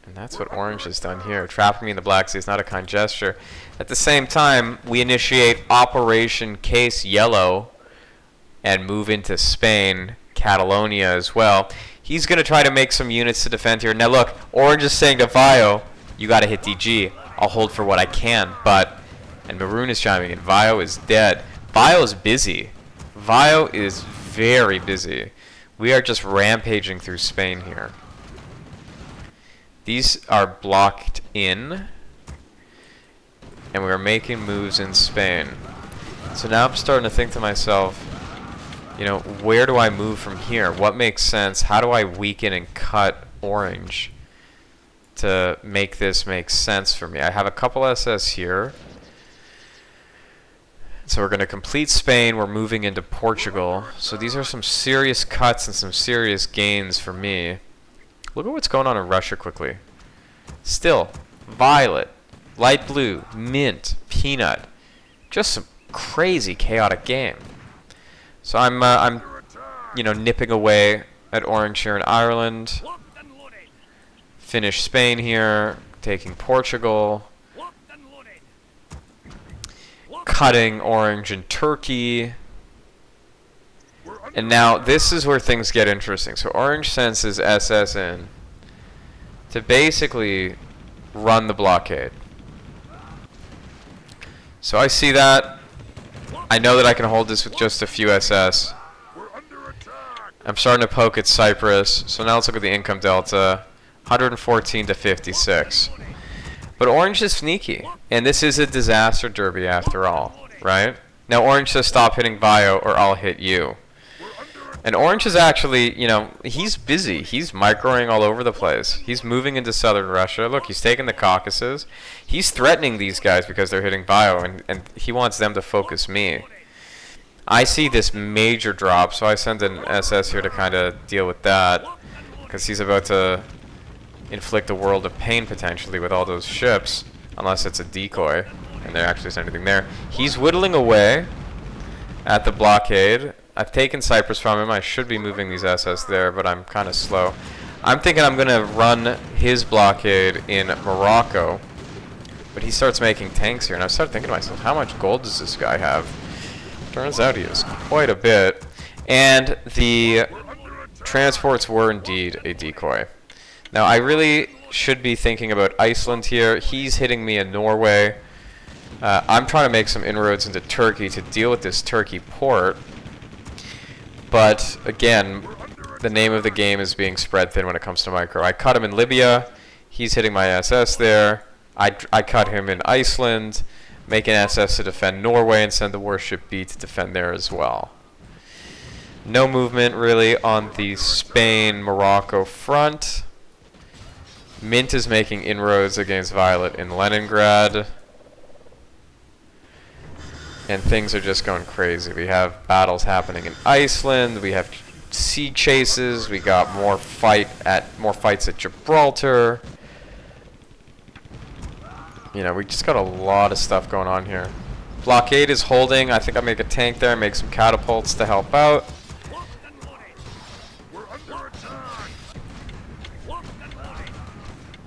And that's what Orange has done here. Trapping me in the Black Sea is not a kind gesture. At the same time, we initiate Operation Case Yellow and move into Spain, Catalonia as well. He's going to try to make some units to defend here. Now look, Orange is saying to Vio, you got to hit DG. I'll hold for what I can, but... And Maroon is chiming in. Vio is dead. Vio is busy. Vio is very busy. We are just rampaging through Spain here. These are blocked in, and we are making moves in Spain. So now I'm starting to think to myself, you know, where do I move from here? What makes sense? How do I weaken and cut Orange to make this make sense for me? I have a couple SS here. So we're going to complete Spain. We're moving into Portugal. So these are some serious cuts and some serious gains for me. Look at what's going on in Russia quickly. Still, Violet, Light Blue, Mint, Peanut. Just some crazy chaotic game. So I'm you know, nipping away at Orange here in Ireland. Finish Spain here, taking Portugal. Cutting Orange in Turkey. And now this is where things get interesting. So Orange sends his SS in to basically run the blockade. So I see that. I know that I can hold this with just a few SS. I'm starting to poke at Cyprus. So now let's look at the income delta. 114 to 56. But Orange is sneaky. And this is a disaster derby after all, right? Now Orange says stop hitting Vio or I'll hit you. And Orange is actually, you know, he's busy. He's microing all over the place. He's moving into southern Russia. Look, he's taking the Caucasus. He's threatening these guys because they're hitting Vio, and he wants them to focus me. I see this major drop, so I send an SS here to kind of deal with that, because he's about to inflict a world of pain potentially with all those ships, unless it's a decoy, and there actually isn't anything there. He's whittling away at the blockade. I've taken Cyprus from him. I should be moving these SS there, but I'm kind of slow. I'm thinking I'm going to run his blockade in Morocco, but he starts making tanks here, and I started thinking to myself, how much gold does this guy have? Turns out he is quite a bit. And the transports were indeed a decoy. Now, I really should be thinking about Iceland here. He's hitting me in Norway. I'm trying to make some inroads into Turkey to deal with this Turkey port. But, again, the name of the game is being spread thin when it comes to micro. I cut him in Libya. He's hitting my SS there. I cut him in Iceland. Make an SS to defend Norway and send the warship B to defend there as well. No movement really on the Spain-Morocco front. Mint is making inroads against Violet in Leningrad. And things are just going crazy. We have battles happening in Iceland. We have sea chases. We got more fights at Gibraltar. You know, we just got a lot of stuff going on here. Blockade is holding. I think I make a tank there, make some catapults to help out.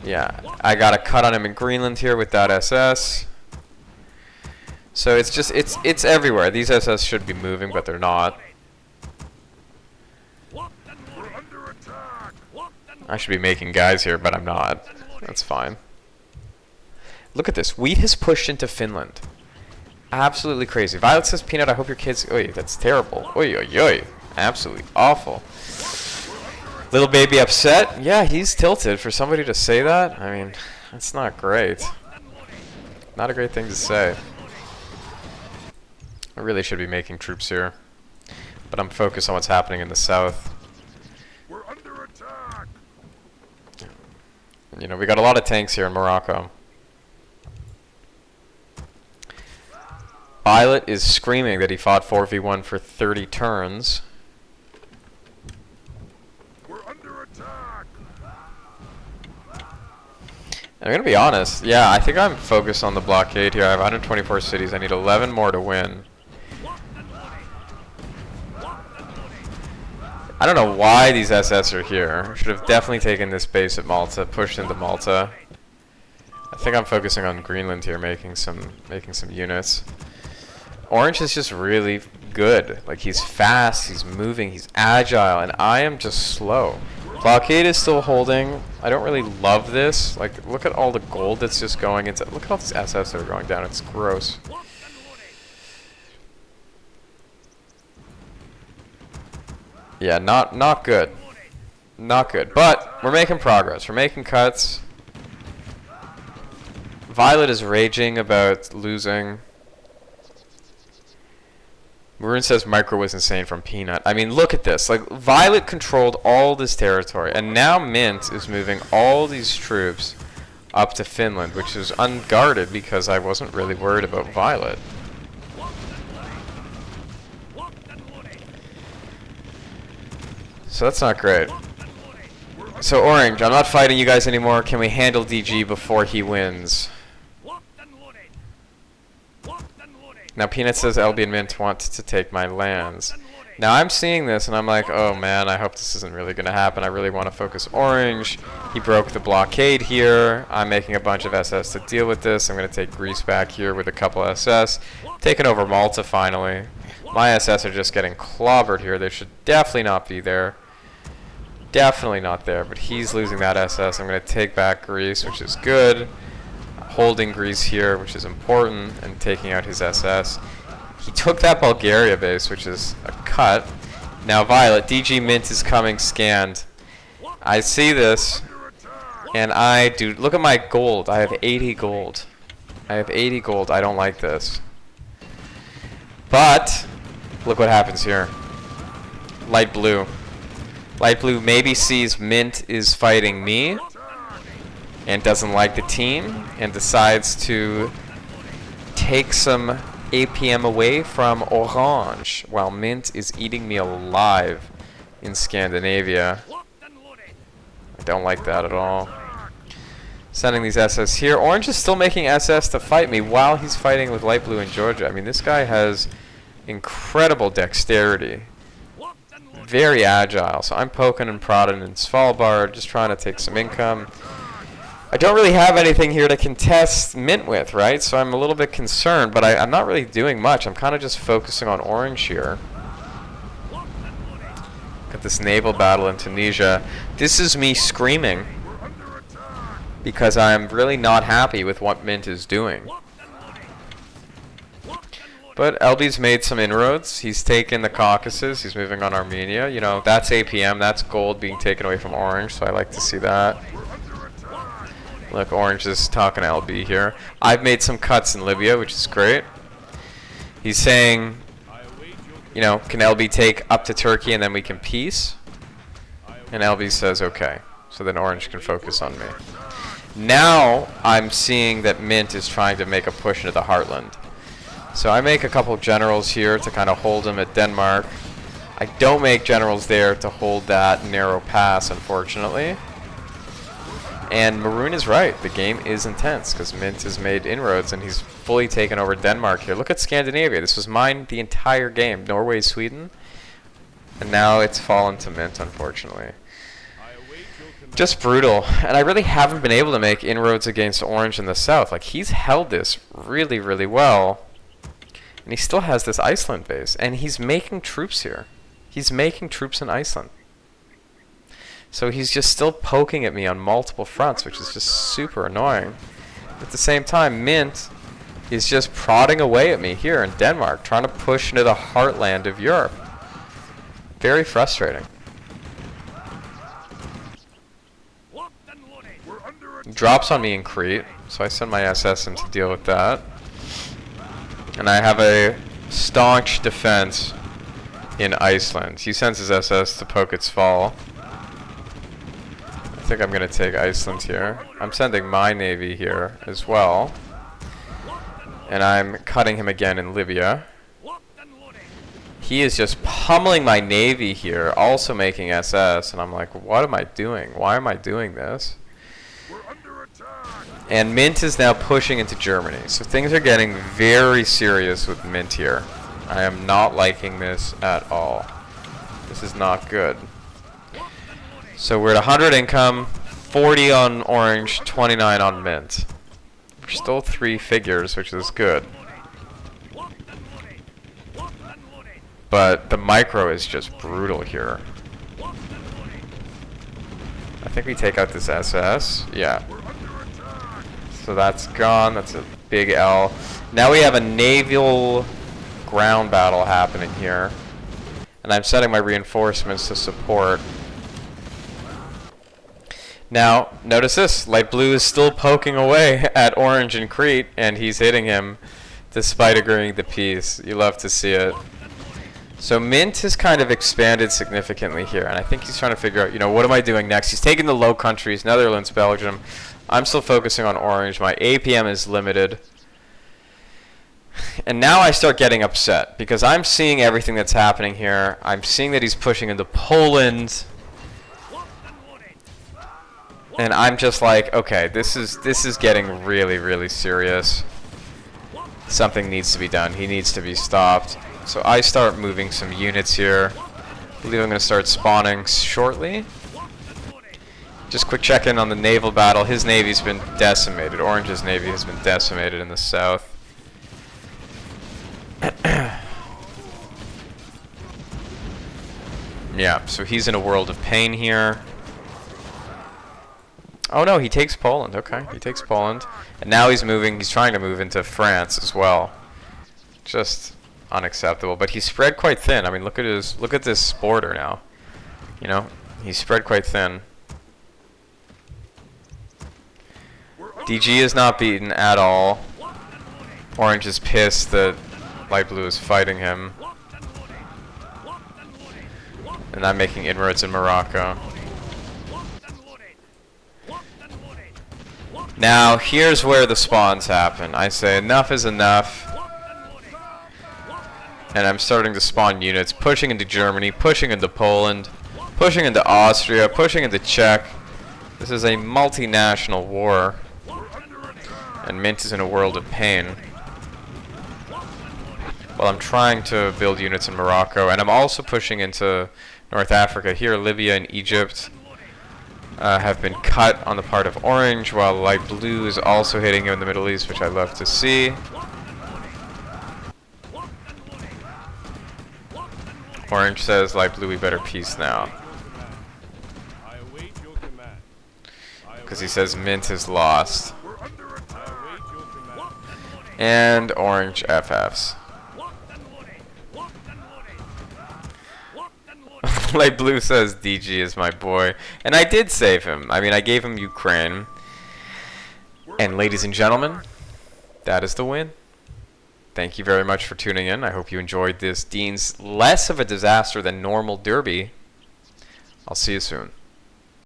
Yeah, I got a cut on him in Greenland here with that SS. So it's just, it's everywhere. These SS should be moving, but they're not. I should be making guys here, but I'm not. That's fine. Look at this. Wheat has pushed into Finland. Absolutely crazy. Violet says, Peanut, I hope your kids... Oy, that's terrible. Oy, oy, oy. Absolutely awful. Little baby upset? Yeah, he's tilted. For somebody to say that, I mean, that's not great. Not a great thing to say. I really should be making troops here. But I'm focused on what's happening in the south. We're under attack. You know, we got a lot of tanks here in Morocco. Violet is screaming that he fought 4v1 for 30 turns. We're under attack. I'm going to be honest. Yeah, I think I'm focused on the blockade here. I have 124 cities. I need 11 more to win. I don't know why these SS are here. I should have definitely taken this base at Malta, pushed into Malta. I think I'm focusing on Greenland here, making some units. Orange is just really good. Like, he's fast, he's moving, he's agile, and I am just slow. Blockade is still holding. I don't really love this. Like, look at all the gold that's just going into... Look at all these SS that are going down. It's gross. Yeah, not good. Not good. But we're making progress. We're making cuts. Violet is raging about losing. Maroon says Micro was insane from Peanut. I mean, look at this. Like, Violet controlled all this territory, and now Mint is moving all these troops up to Finland, which is unguarded because I wasn't really worried about Violet. So that's not great. So Orange, I'm not fighting you guys anymore. Can we handle DG before he wins? Now Peanut says LB and Mint want to take my lands. Now I'm seeing this and I'm like, oh man, I hope this isn't really going to happen. I really want to focus Orange. He broke the blockade here. I'm making a bunch of SS to deal with this. I'm going to take Greece back here with a couple SS. Taking over Malta finally. My SS are just getting clobbered here. They should definitely not be there. Definitely not there, but he's losing that SS. I'm going to take back Greece, which is good. Holding Greece here, which is important, and taking out his SS. He took that Bulgaria base, which is a cut. Now Violet, DG Mint is coming scanned. I see this, and I do. Look at my gold. I have 80 gold. I have 80 gold. I don't like this. But look what happens here. Light blue. Light blue maybe sees Mint is fighting me and doesn't like the team and decides to take some APM away from Orange while Mint is eating me alive in Scandinavia. I don't like that at all. Sending these SS here. Orange is still making SS to fight me while he's fighting with light blue in Georgia. I mean, this guy has incredible dexterity. Very agile. So I'm poking and prodding in Svalbard, just trying to take some income. I don't really have anything here to contest Mint with, right? So I'm a little bit concerned, but I'm not really doing much. I'm kind of just focusing on orange here. Got this naval battle in Tunisia. This is me screaming because I'm really not happy with what Mint is doing. But LB's made some inroads. He's taken the Caucasus. He's moving on Armenia. You know, that's APM. That's gold being taken away from orange, so I like to see that. Look, orange is talking to LB here. I've made some cuts in Libya, which is great. He's saying, you know, can LB take up to Turkey and then we can peace? And LB says, okay. So then orange can focus on me. Now I'm seeing that Mint is trying to make a push into the heartland. So I make a couple generals here to kind of hold him at Denmark. I don't make generals there to hold that narrow pass, unfortunately. And Maroon is right. The game is intense because Mint has made inroads and he's fully taken over Denmark here. Look at Scandinavia. This was mine the entire game. Norway, Sweden. And now it's fallen to Mint, unfortunately. Just brutal. And I really haven't been able to make inroads against orange in the south. Like, he's held this really, really well. And he still has this Iceland base. And he's making troops here. He's making troops in Iceland. So he's just still poking at me on multiple fronts, which is just super annoying. At the same time, Mint is just prodding away at me here in Denmark, trying to push into the heartland of Europe. Very frustrating. He drops on me in Crete, so I send my SS in to deal with that. And I have a staunch defense in Iceland. He sends his SS to poke its fall. I think I'm going to take Iceland here. I'm sending my navy here as well. And I'm cutting him again in Libya. He is just pummeling my navy here, also making SS. And I'm like, what am I doing? Why am I doing this? And Mint is now pushing into Germany. So things are getting very serious with Mint here. I am not liking this at all. This is not good. So we're at 100 income, 40 on orange, 29 on Mint. We're still 3 figures, which is good. But the micro is just brutal here. I think we take out this SS. Yeah. So that's gone. That's a big L. Now we have a naval ground battle happening here. And I'm setting my reinforcements to support. Now, notice this. Light blue is still poking away at orange in Crete, and he's hitting him despite agreeing to peace. You love to see it. So Mint has kind of expanded significantly here, and I think he's trying to figure out, you know, what am I doing next? He's taking the Low Countries, Netherlands, Belgium. I'm still focusing on orange. My APM is limited. And now I start getting upset because I'm seeing everything that's happening here. I'm seeing that he's pushing into Poland. And I'm just like, okay, this is getting really, really serious. Something needs to be done. He needs to be stopped. So I start moving some units here. I believe I'm going to start spawning shortly. Just quick check-in on the naval battle. His navy's been decimated. Orange's navy has been decimated in the south. Yeah, so he's in a world of pain here. Oh no, he takes Poland. Okay, he takes Poland. And now he's trying to move into France as well. Just unacceptable. But he's spread quite thin. I mean, look at this border now. You know, he's spread quite thin. DG is not beaten at all. Orange is pissed that light blue is fighting him. And I'm making inroads in Morocco. Now, here's where the spawns happen. I say enough is enough. And I'm starting to spawn units, pushing into Germany, pushing into Poland, pushing into Austria, pushing into Czech. This is a multinational war. And Mint is in a world of pain. Well, I'm trying to build units in Morocco, and I'm also pushing into North Africa here, Libya and Egypt. have been cut on the part of orange, while light blue is also hitting him in the Middle East, which I love to see. Orange says, light blue, we better peace now. Because he says mint is lost. And orange FFs. Light blue says DG is my boy. And I did save him. I mean, I gave him Ukraine. And ladies and gentlemen, that is the win. Thank you very much for tuning in. I hope you enjoyed this Deens less of a disaster than normal derby. I'll see you soon.